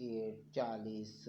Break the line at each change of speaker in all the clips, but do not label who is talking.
8، 40،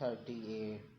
38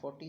40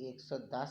110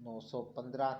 915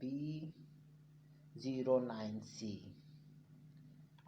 B09C۔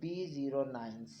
B09C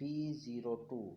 B02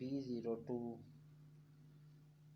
B02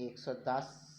110